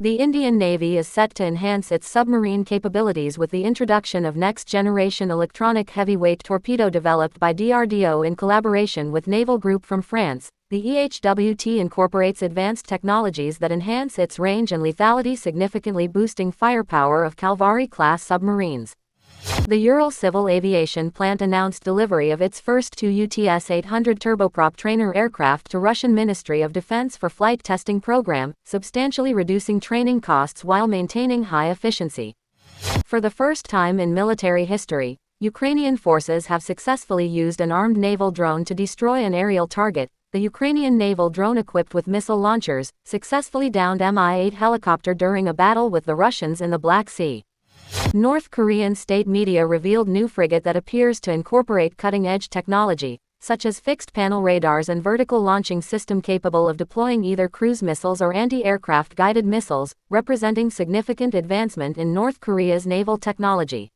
The Indian Navy is set to enhance its submarine capabilities with the introduction of next-generation electronic heavyweight torpedo developed by DRDO in collaboration with Naval Group from France. The EHWT incorporates advanced technologies that enhance its range and lethality, significantly boosting firepower of Kalvari-class submarines. The Ural Civil Aviation Plant announced delivery of its first two UTS-800 turboprop trainer aircraft to Russian Ministry of Defense for flight testing program, substantially reducing training costs while maintaining high efficiency. For the first time in military history, Ukrainian forces have successfully used an armed naval drone to destroy an aerial target. The Ukrainian naval drone equipped with missile launchers successfully downed Mi-8 helicopter during a battle with the Russians in the Black Sea. North Korean state media revealed new frigate that appears to incorporate cutting-edge technology, such as fixed-panel radars and vertical launching system capable of deploying either cruise missiles or anti-aircraft guided missiles, representing significant advancement in North Korea's naval technology.